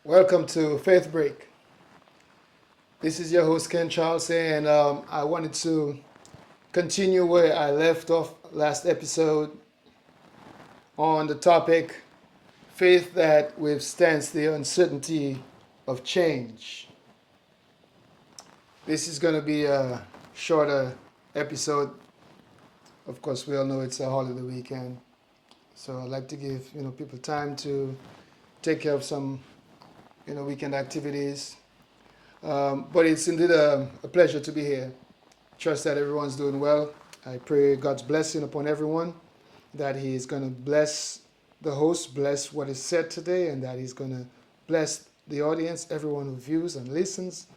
Welcome to Faith Break. This is your host Ken Charles, and I wanted to continue where I left off last episode on the topic faith that withstands the uncertainty of change. This is going to be a shorter episode. Of course, we all know it's a holiday weekend, so I'd like to give people time to take care of some weekend activities. But it's indeed a pleasure to be here. Trust that everyone's doing well. I pray God's blessing upon everyone, that He is going to bless the host, bless what is said today, and that He's going to bless the audience, everyone who views and listens,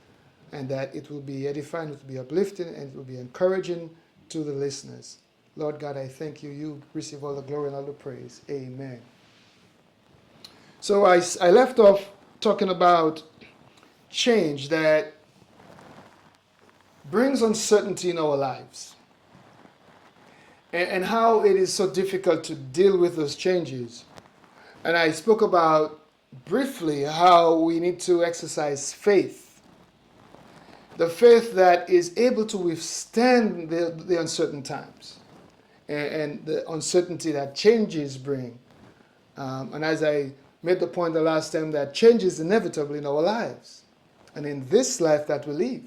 and that it will be edifying, it will be uplifting, and it will be encouraging to the listeners. Lord God, I thank you. You receive all the glory and all the praise. Amen. So I left off talking about change that brings uncertainty in our lives, and how it is so difficult to deal with those changes. And I spoke about briefly how we need to exercise faith, the faith that is able to withstand the uncertain times and the uncertainty that changes bring. And as I made the point the last time, that change is inevitable in our lives and in this life that we live.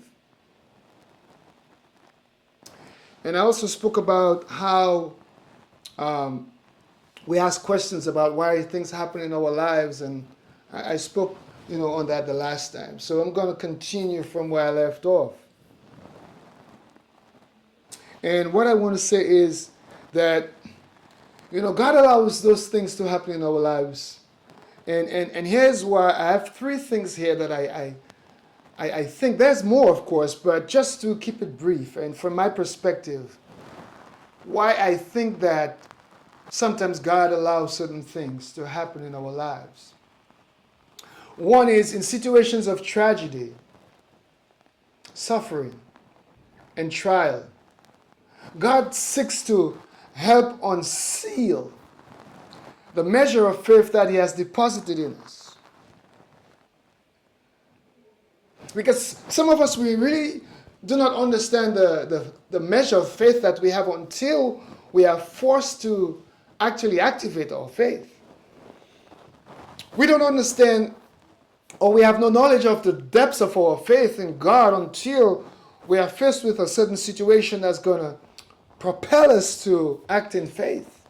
And I also spoke about how we ask questions about why things happen in our lives, and I spoke on that the last time. So I'm going to continue from where I left off. And what I want to say is that God allows those things to happen in our lives. And here's why I have three things here that I think there's more, of course, but just to keep it brief, and from my perspective, why I think that sometimes God allows certain things to happen in our lives. One is in situations of tragedy, suffering, and trial. God seeks to help unseal the measure of faith that he has deposited in us. Because some of us, we really do not understand the measure of faith that we have until we are forced to actually activate our faith. We don't understand, or we have no knowledge of the depths of our faith in God until we are faced with a certain situation that's going to propel us to act in faith,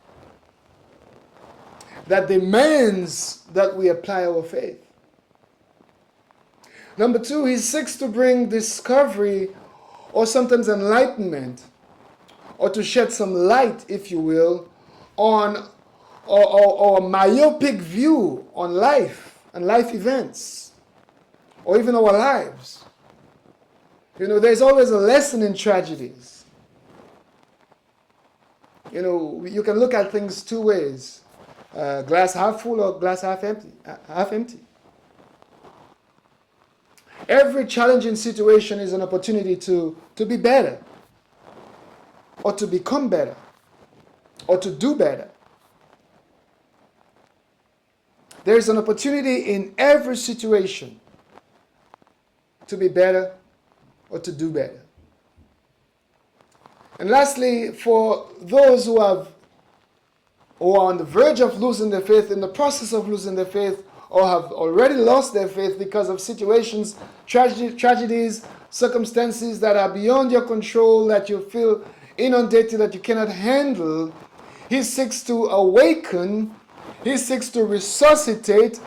that demands that we apply our faith. Number two, he seeks to bring discovery or sometimes enlightenment, or to shed some light, if you will, on or a myopic view on life and life events, or even our lives. You know, there's always a lesson in tragedies. You know, you can look at things two ways. Glass half full or glass half empty. Every challenging situation is an opportunity to be better, or to become better, or to do better. There is an opportunity in every situation to be better or to do better. And lastly, for those who are on the verge of losing their faith, in the process of losing their faith, or have already lost their faith because of situations, tragedies, circumstances that are beyond your control, that you feel inundated, that you cannot handle, he seeks to awaken, he seeks to resuscitate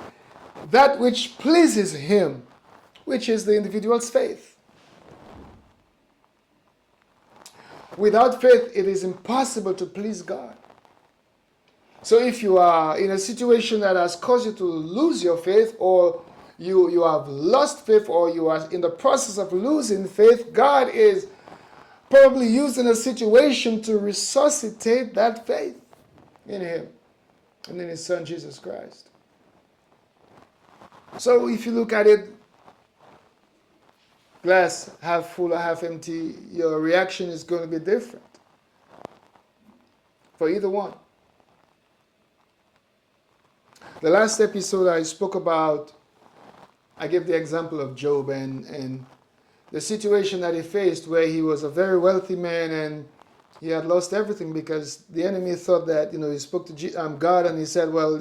that which pleases him, which is the individual's faith. Without faith, it is impossible to please God. So if you are in a situation that has caused you to lose your faith, or you have lost faith, or you are in the process of losing faith, God is probably using a situation to resuscitate that faith in him and in his son Jesus Christ. So if you look at it, glass half full or half empty, your reaction is going to be different for either one. The last episode I spoke about, I gave the example of Job and the situation that he faced, where he was a very wealthy man and he had lost everything because the enemy thought that, he spoke to God and he said, well,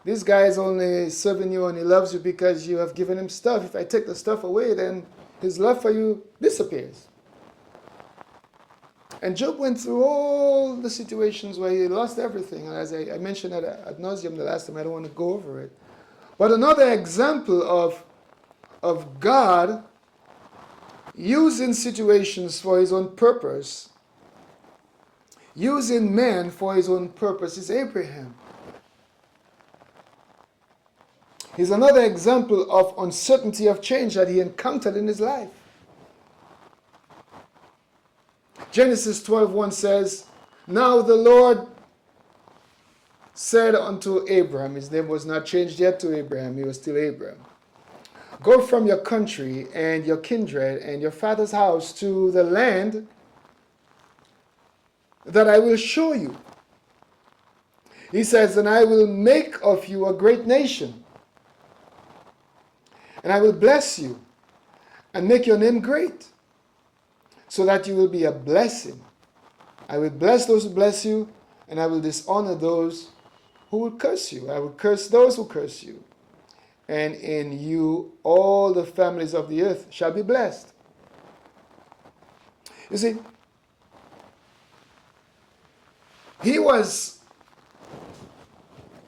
this guy is only serving you and he loves you because you have given him stuff. If I take the stuff away, then his love for you disappears. And Job went through all the situations where he lost everything. And as I mentioned ad nauseum the last time, I don't want to go over it. But another example of God using situations for his own purpose, using man for his own purpose, is Abraham. He's another example of uncertainty of change that he encountered in his life. Genesis 12:1 says, now the Lord said unto Abraham, his name was not changed yet to Abraham, he was still Abraham, go from your country and your kindred and your father's house to the land that I will show you. He says, and I will make of you a great nation, and I will bless you and make your name great, so that you will be a blessing. I will bless those who bless you, and I will dishonor those who will curse you. I will curse those who curse you. And in you all the families of the earth shall be blessed. You see, he was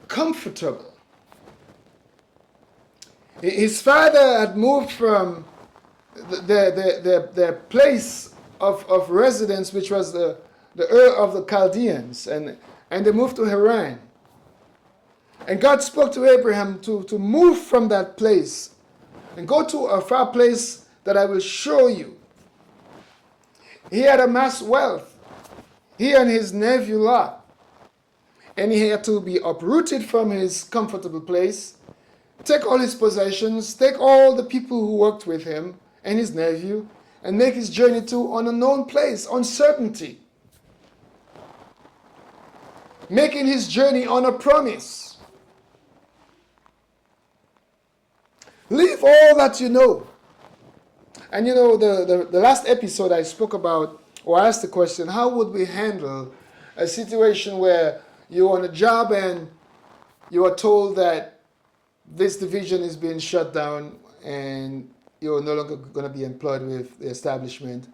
comfortable. His father had moved from the place of residence, which was the Ur of the Chaldeans, and they moved to Haran. And God spoke to Abraham to move from that place and go to a far place that I will show you. He had amassed wealth, he and his nephew Lot, and he had to be uprooted from his comfortable place, take all his possessions, take all the people who worked with him and his nephew, and make his journey to an unknown place, uncertainty. making his journey on a promise. Leave all that you know. And you know, the last episode I spoke about, or asked the question, how would we handle a situation where you're on a job and you are told that this division is being shut down and you're no longer going to be employed with the establishment.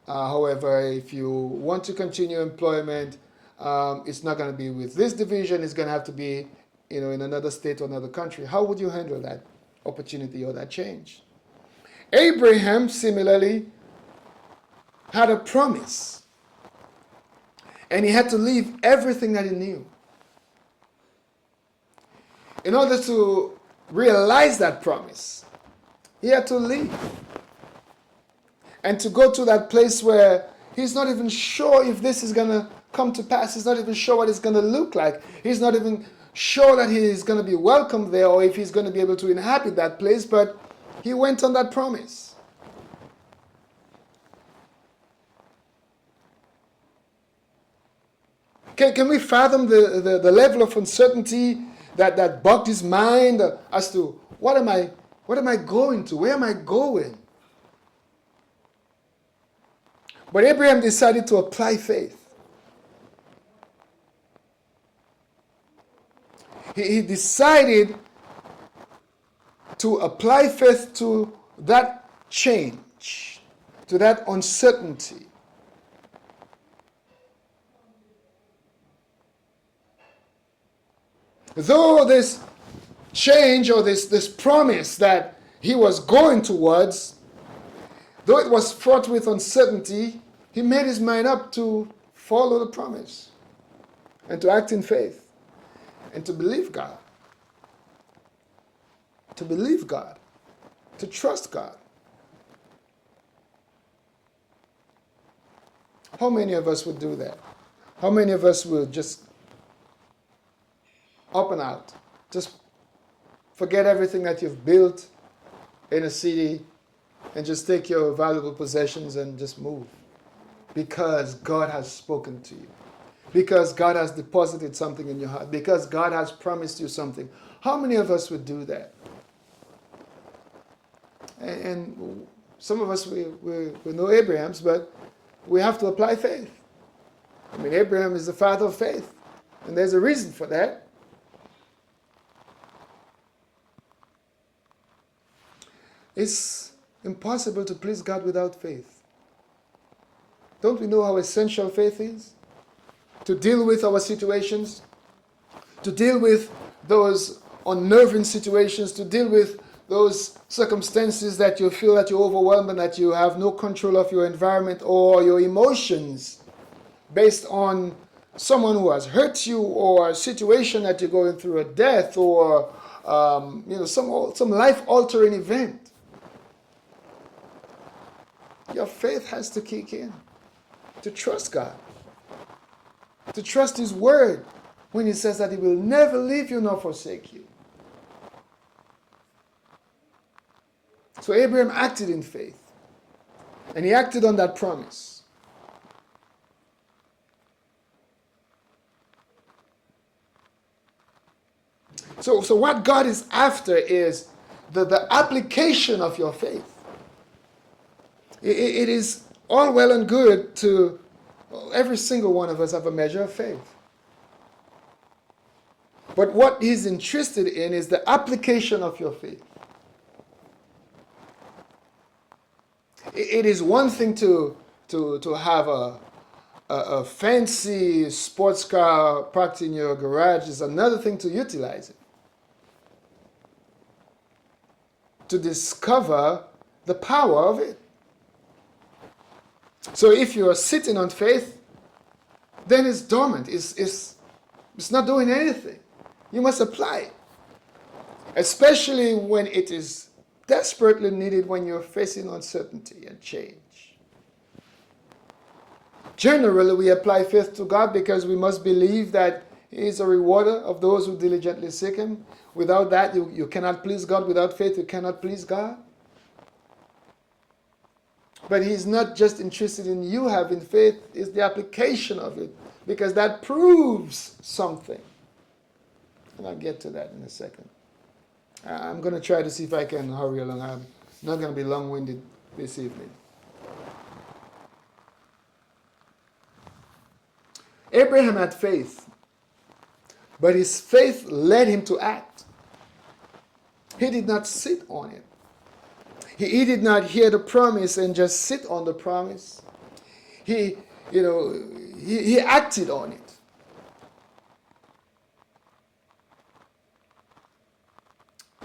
However, if you want to continue employment, it's not going to be with this division. It's going to have to be, in another state or another country. How would you handle that opportunity or that change? Abraham, similarly, had a promise. And he had to leave everything that he knew. In order to realize that promise, he had to leave. And to go to that place where he's not even sure if this is going to come to pass. He's not even sure what it's going to look like. He's not even sure that he is going to be welcome there or if he's going to be able to inhabit that place. But he went on that promise. Can we fathom the level of uncertainty that bugged his mind as to what am I going to? Where am I going? But Abraham decided to apply faith. He decided to apply faith to that change, to that uncertainty. Though this change or this promise that he was going towards, though it was fraught with uncertainty, he made his mind up to follow the promise and to act in faith and to believe God. To believe God. To trust God. How many of us would do that? How many of us will just up and out? Just forget everything that you've built in a city and just take your valuable possessions and just move. Because God has spoken to you. Because God has deposited something in your heart. Because God has promised you something. How many of us would do that? And some of us, we know Abraham's, but we have to apply faith. I mean, Abraham is the father of faith. And there's a reason for that. It's impossible to please God without faith. Don't we know how essential faith is? To deal with our situations, to deal with those unnerving situations, to deal with those circumstances that you feel that you're overwhelmed and that you have no control of your environment or your emotions based on someone who has hurt you or a situation that you're going through, a death or some life-altering event. Your faith has to kick in. To trust God. To trust His word when He says that He will never leave you nor forsake you. So Abraham acted in faith. And he acted on that promise. So what God is after is the application of your faith. It is all well and good to, every single one of us have a measure of faith. But what He's interested in is the application of your faith. It is one thing to have a fancy sports car parked in your garage. It's another thing to utilize it. To discover the power of it. So if you are sitting on faith, then it's dormant. It's not doing anything. You must apply it. Especially when it is desperately needed when you're facing uncertainty and change. Generally, we apply faith to God because we must believe that He is a rewarder of those who diligently seek Him. Without that, you cannot please God. Without faith, you cannot please God. But He's not just interested in you having faith, it's the application of it because that proves something. And I'll get to that in a second. I'm going to try to see if I can hurry along. I'm not going to be long-winded this evening. Abraham had faith, but his faith led him to act. He did not sit on it. He did not hear the promise and just sit on the promise. He acted on it.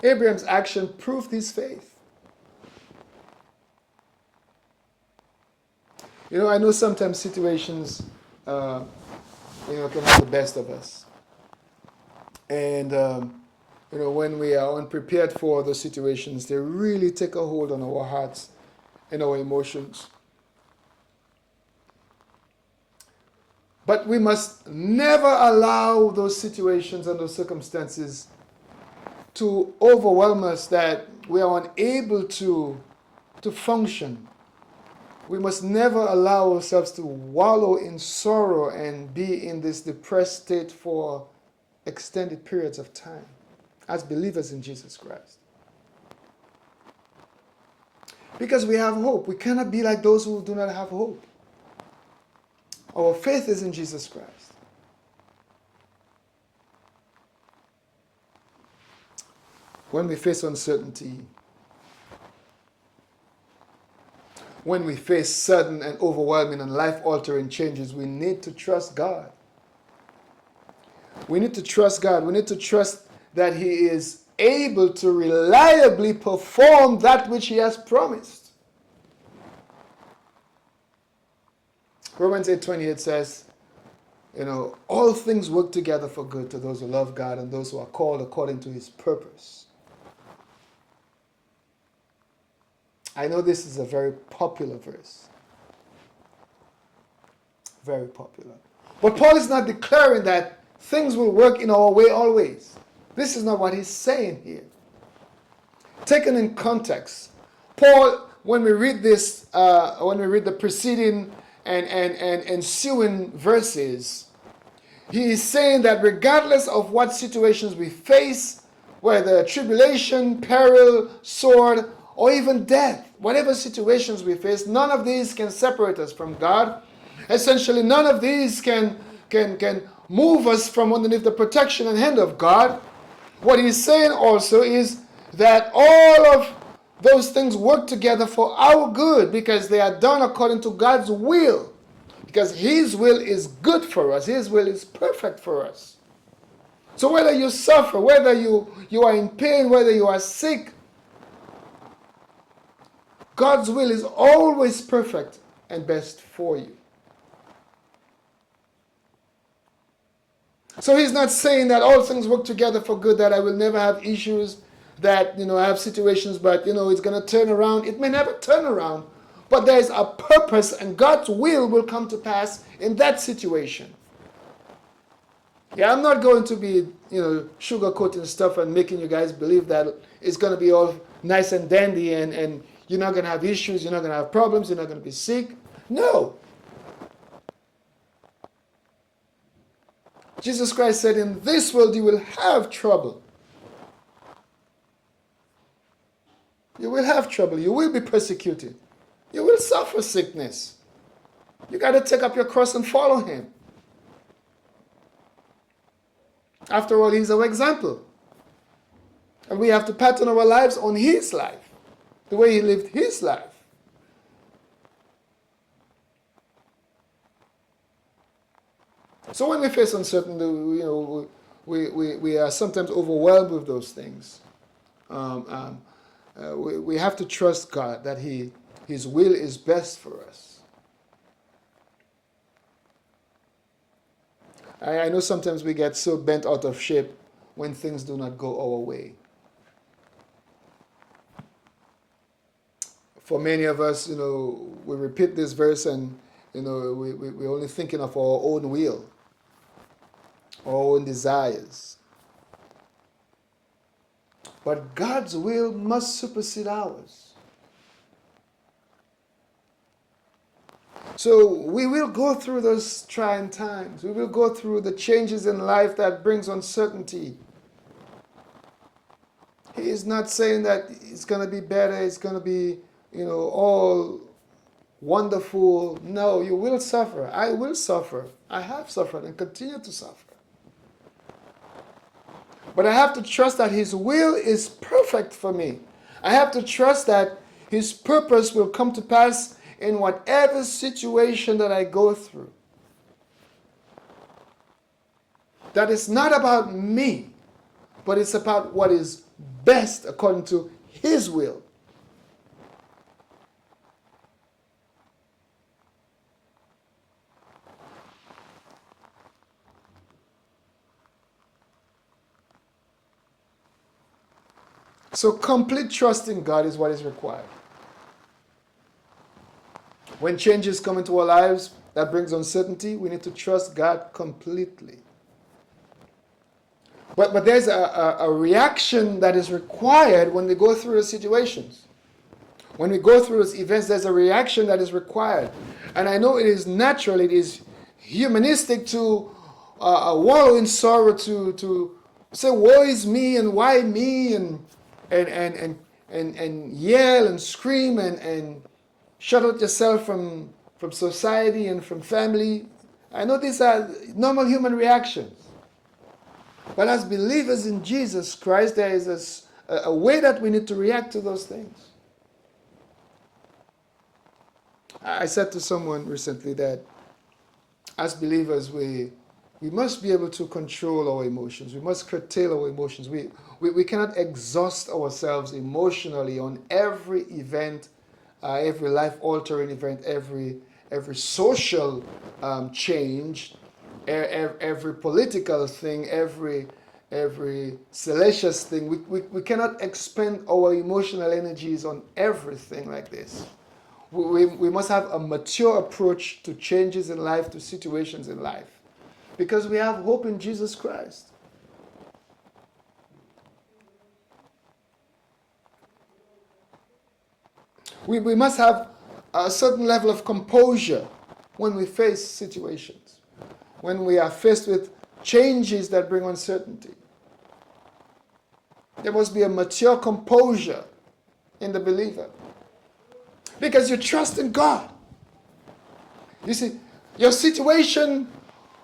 Abraham's action proved his faith. I know sometimes situations, can have the best of us. And, when we are unprepared for those situations, they really take a hold on our hearts and our emotions. But we must never allow those situations and those circumstances to overwhelm us that we are unable to function. We must never allow ourselves to wallow in sorrow and be in this depressed state for extended periods of time as believers in Jesus Christ. Because we have hope. We cannot be like those who do not have hope. Our faith is in Jesus Christ. When we face uncertainty, when we face sudden and overwhelming and life-altering changes, we need to trust God. We need to trust God. We need to trust that He is able to reliably perform that which He has promised. Romans 8:28 says, all things work together for good to those who love God and those who are called according to His purpose. I know this is a very popular verse. Very popular. But Paul is not declaring that things will work in our way always. This is not what he's saying here. Taken in context, Paul, when we read this, when we read the preceding and ensuing verses, he is saying that regardless of what situations we face, whether tribulation, peril, sword, or even death, whatever situations we face, none of these can separate us from God. Essentially, none of these can move us from underneath the protection and hand of God. What he's saying also is that all of those things work together for our good because they are done according to God's will. Because His will is good for us. His will is perfect for us. So whether you suffer, whether you are in pain, whether you are sick, God's will is always perfect and best for you. So He's not saying that all things work together for good, that I will never have issues, that, I have situations, but, it's going to turn around. It may never turn around, but there is a purpose and God's will come to pass in that situation. Yeah, I'm not going to be, sugarcoating stuff and making you guys believe that it's going to be all nice and dandy and you're not going to have issues, you're not going to have problems, you're not going to be sick. No. Jesus Christ said, in this world you will have trouble. You will have trouble. You will be persecuted. You will suffer sickness. You got to take up your cross and follow Him. After all, He's our example. And we have to pattern our lives on His life, the way He lived His life. So when we face uncertainty, we are sometimes overwhelmed with those things. We have to trust God that His will is best for us. I know sometimes we get so bent out of shape when things do not go our way. For many of us, we repeat this verse and, we're only thinking of our own will, our own desires. But God's will must supersede ours. So we will go through those trying times. We will go through the changes in life that brings uncertainty. He is not saying that it's going to be better, it's going to be, all wonderful. No, you will suffer. I will suffer. I have suffered and continue to suffer. But I have to trust that His will is perfect for me. I have to trust that His purpose will come to pass in whatever situation that I go through. That it's not about me, but it's about what is best according to His will. So complete trust in God is what is required. When changes come into our lives that brings uncertainty, we need to trust God completely. But there's a reaction that is required when we go through those situations. When we go through those events, there's a reaction that is required. And I know it is natural, it is humanistic to wallow in sorrow, to say, woe is me and why me, and yell and scream and shut out yourself from society and from family. I know these are normal human reactions. But as believers in Jesus Christ, there is a way that we need to react to those things. I said to someone recently that as believers, we must be able to control our emotions. We must curtail our emotions. We cannot exhaust ourselves emotionally on every event, every life-altering event, every social change, every political thing, every salacious thing. We cannot expend our emotional energies on everything like this. We must have a mature approach to changes in life, to situations in life, because we have hope in Jesus Christ. We must have a certain level of composure when we face situations, when we are faced with changes that bring uncertainty. There must be a mature composure in the believer, because you trust in God. You see, your situation,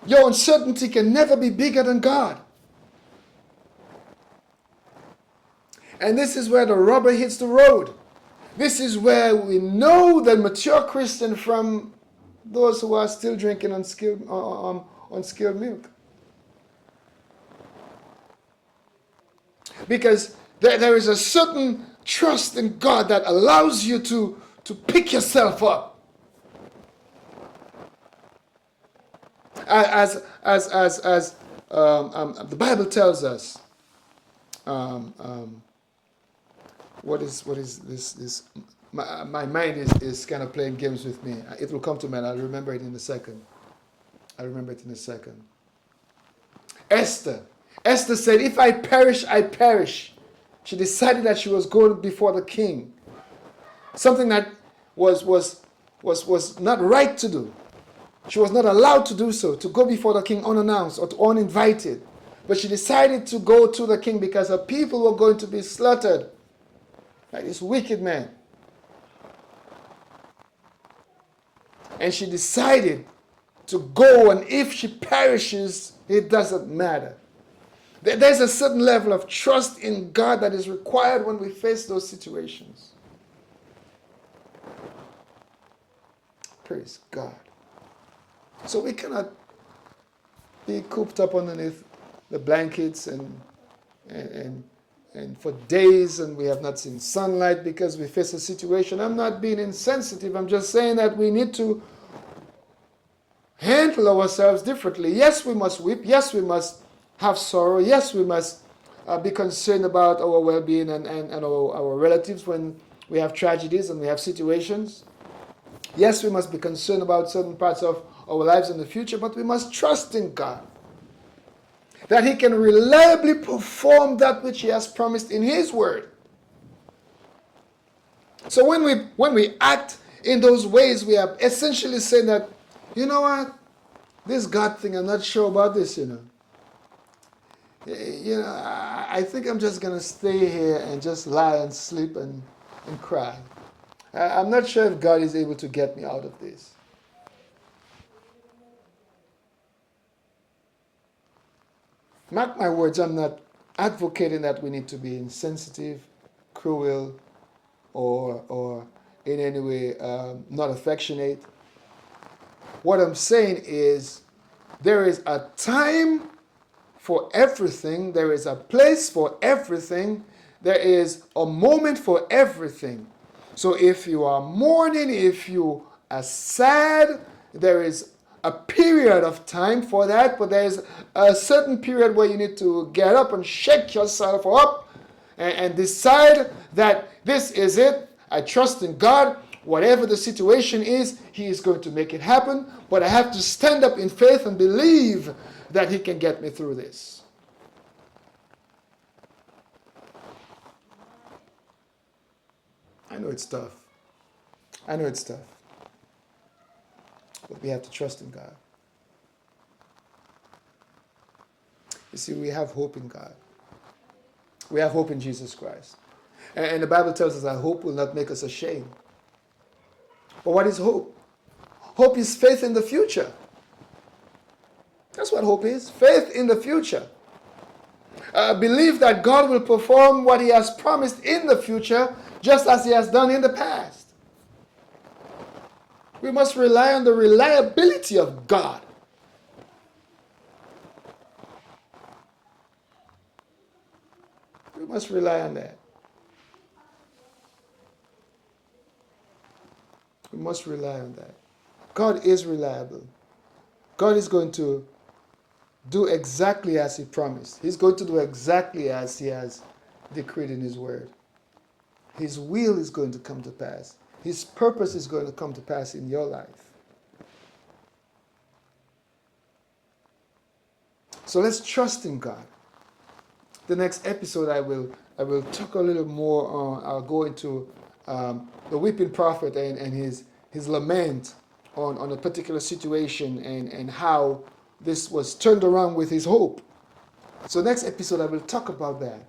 your uncertainty can never be bigger than God. And this is where the rubber hits the road. This is where we know the mature Christian from those who are still drinking unskilled milk. Because there is a certain trust in God that allows you to pick yourself up. As the Bible tells us, what is this? My mind is kind of playing games with me. It will come to me, and I'll remember it in a second. Esther said, "If I perish, I perish." She decided that she was going before the king. Something that was not right to do. She was not allowed to do so, to go before the king unannounced or uninvited. But she decided to go to the king because her people were going to be slaughtered by this wicked man. And she decided to go, and if she perishes, it doesn't matter. There's a certain level of trust in God that is required when we face those situations. Praise God. So we cannot be cooped up underneath the blankets and for days, and we have not seen sunlight because we face a situation. I'm not being insensitive. I'm just saying that we need to handle ourselves differently. Yes, we must weep. Yes, we must have sorrow. Yes, we must be concerned about our well-being and our relatives when we have tragedies and we have situations. Yes, we must be concerned about certain parts of our lives in the future, but we must trust in God that He can reliably perform that which He has promised in His Word. So when we act in those ways, we are essentially saying that, you know what, this God thing, I'm not sure about this, you know. I think I'm just going to stay here and just lie and sleep and cry. I'm not sure if God is able to get me out of this. Mark my words, I'm not advocating that we need to be insensitive, cruel, or in any way not affectionate. What I'm saying is there is a time for everything. There is a place for everything. There is a moment for everything. So if you are mourning, if you are sad, there is a period of time for that, but there's a certain period where you need to get up and shake yourself up and decide that this is it. I trust in God. Whatever the situation is, He is going to make it happen, but I have to stand up in faith and believe that He can get me through this. I know it's tough. I know it's tough. But we have to trust in God. You see, we have hope in God. We have hope in Jesus Christ. And the Bible tells us that hope will not make us ashamed. But what is hope? Hope is faith in the future. That's what hope is. Faith in the future. Believe that God will perform what He has promised in the future, just as He has done in the past. We must rely on the reliability of God. We must rely on that. We must rely on that. God is reliable. God is going to do exactly as He promised. He's going to do exactly as He has decreed in His word. His will is going to come to pass. His purpose is going to come to pass in your life. So let's trust in God. The next episode I will talk a little more on, I'll go into the weeping prophet and his lament on a particular situation and how this was turned around with his hope. So next episode I will talk about that.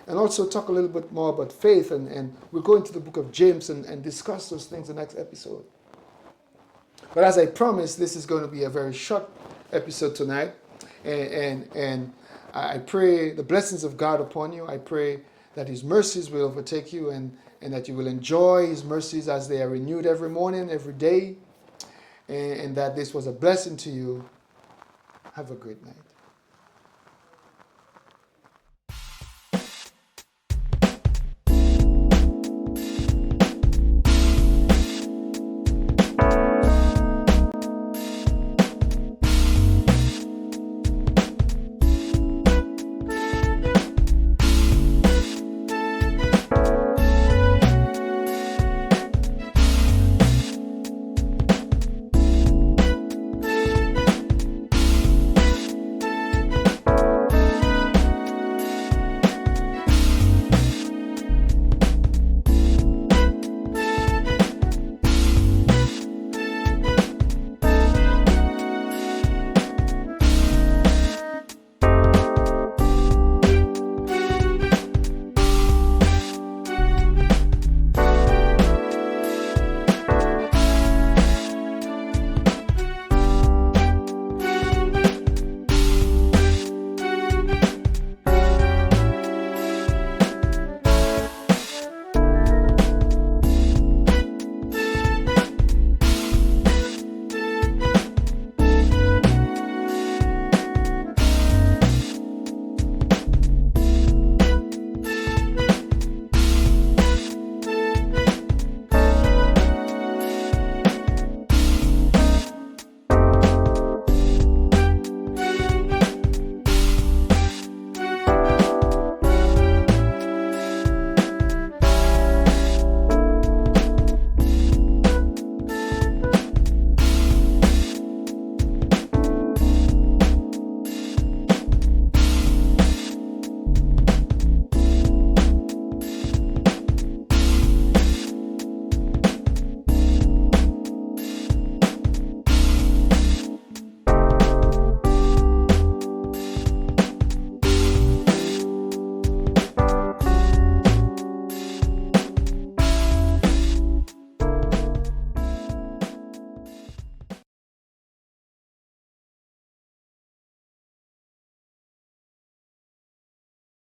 And also talk a little bit more about faith, and we'll go into the book of James and discuss those things in the next episode. But as I promised, this is going to be a very short episode tonight. And I pray the blessings of God upon you. I pray that His mercies will overtake you and that you will enjoy His mercies as they are renewed every morning, every day. And that this was a blessing to you. Have a great night.